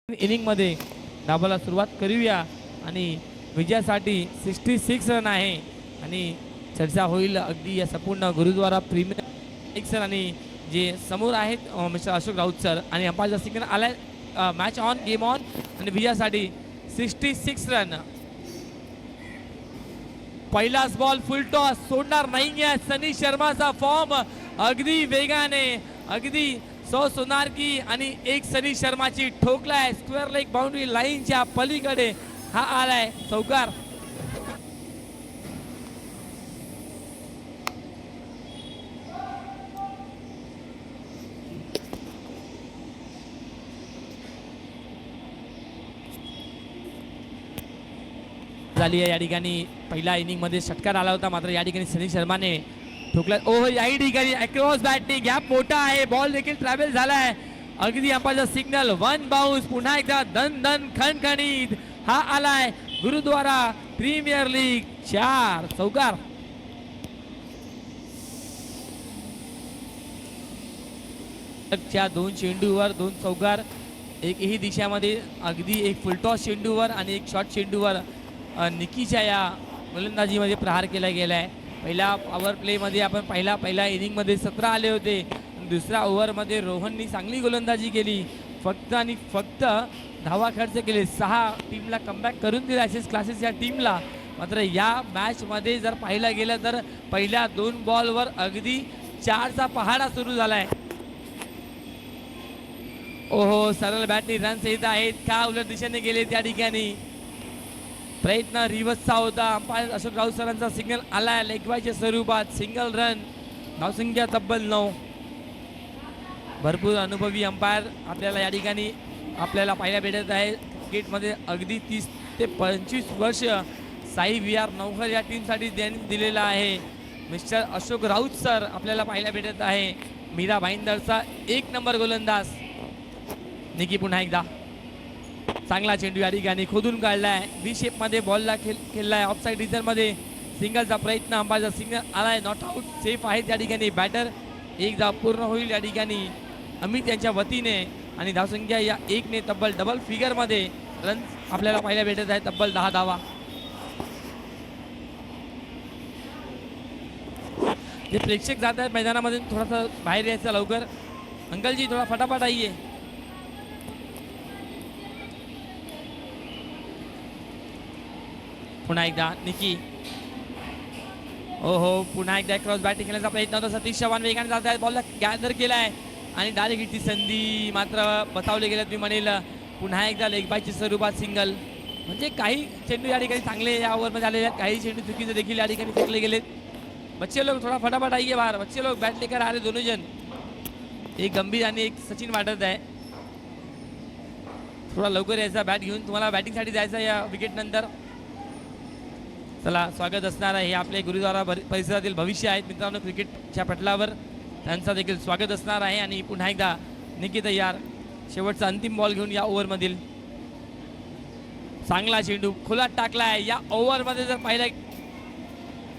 Inning मध्ये डाबाला सुरुवात करूया आणि विजयासाठी 66 रन आहे आणि चर्चा होईल अगदी या संपूर्ण गुरुद्वारा प्रीमियर आणि जे समोर आहेत मिस्टर अशोक राऊत सर आणि अंपायरचा सिग्नल आलाय मॅच ऑन गेम ऑन आणि विजयासाठी 66 रन. पहिलाच बॉल फुल टॉस सोडणार नाहीये सनी शर्माचा फॉर्म अगदी वेगाने अगदी सोनार की आणि एक सनी शर्माची ठोकलाय स्क्वेअर लेग बाउंड्री लाईनच्या पलीकडे हा आलाय चौकार. झाली आहे या ठिकाणी पहिल्या इनिंग मध्ये षटकार आला होता मात्र या ठिकाणी सनी शर्माने ठोकला. ओह याही ठिकाणी अक्रॉस बॅटिंग गॅप मोठा आहे बॉल देखील ट्रॅव्हल झालाय अगदी अंपायरचा सिग्नल वन बाउन्स पुन्हा एकदा दन दन खणखणीत हा आलाय गुरुद्वारा प्रीमियर लीग 4 चौकार. दोन चेंडूवर 2 चौकार एकही दिशेमध्ये अगदी एक फुलटॉस चेंडूवर आणि एक शॉर्ट चेंडूवर निकीच्या या गोलंदाजीमध्ये प्रहार केला गेलाय. पहिल्या पॉवर प्लेमध्ये आपण पहिल्या इनिंगमध्ये 17 आले होते. दुसऱ्या ओव्हरमध्ये रोहननी चांगली गोलंदाजी केली फक्त आणि फक्त धावा खर्च केले 6 टीमला कमबॅक करून दिला एसएस क्लासेस या टीमला. मात्र या मॅचमध्ये जर पाहिलं गेलं तर पहिल्या 2 बॉलवर अगदी 4चा पहाडा सुरू झालाय. ओहो सरळ बॅटनी रन्स येत आहेत का उलट दिशेने गेले त्या ठिकाणी प्रयत्न रिव्हर्सचा होता. अंपायर अशोक राऊत सरांचा सिग्नल आलाय लेगबायच्या स्वरूपात सिंगल रन धावसंख्या तब्बल 9. भरपूर अनुभवी अंपायर आपल्याला या ठिकाणी आपल्याला पाहायला भेटत आहे. क्रिकेटमध्ये अगदी 30 ते 25 वर्ष साई व्ही आर नौकर या टीमसाठी दिलेला आहे. मिस्टर अशोक राऊत सर आपल्याला पाहायला भेटत आहे. मीरा भाईंदरचा 1 नंबर गोलंदाज निकी पुन्हा एकदा चांगला चेंडू या ठिकाणी खोदून काढलाय व्ही शेप मध्ये बॉलला खेळलाय ऑफसाईड रिझन मध्ये सिंगलचा प्रयत्न अंपायरचा सिग्नल आलाय नॉट आउट सेफ आहे त्या ठिकाणी बॅटर एकदा पूर्ण होईल या ठिकाणी अमित यांच्या वतीने आणि धावसंख्या या 1ने तब्बल डबल फिगर मध्ये रन आपल्याला पाहायला भेटत आहे तब्बल 10 धावा. जे प्रेक्षक जात आहेत मैदानामध्ये थोडासा बाहेर यायचं लवकर अंकलजी थोडा फटाफट आइए. पुन्हा एकदा निकी ओहो पुन्हा एकदा क्रॉस बॅटिंग खेळण्याचा प्रयत्न होता. सतीश चव्हाण वेगाने जात आहेत बॉलला गॅदर केलाय आणि डायरेक्ट हिटची संधी मात्र बचावले गेले. मी म्हणेल पुन्हा एकदा लेगबायच्या स्वरूपात सिंगल म्हणजे काही चेंडू या ठिकाणी चांगले या ओव्हरमध्ये आलेले आहेत काही चेंडू चुकीचे देखील या ठिकाणी फेकले गेलेत. बच्चे लोक थोडा फटाफट आइए बाहेर बच्चे लोक बॅट लेकर आ रहे दोनों जन. एक गंभीर आणि एक सचिन वाटत आहे थोडा लवकर यायचा बॅट घेऊन तुम्हाला बॅटिंगसाठी जायचं या विकेट नंतर. चला स्वागत असणार आहे हे आपले गुरुद्वारा परिसरातील भविष्य आहेत मित्रांनो क्रिकेटच्या पटलावर त्यांचा देखील स्वागत असणार आहे. आणि पुन्हा एकदा निकी तयार शेवटचा अंतिम बॉल घेऊन या ओव्हरमधील चांगला चेंडू खोलात टाकलाय. या ओव्हरमध्ये जर पाहिलं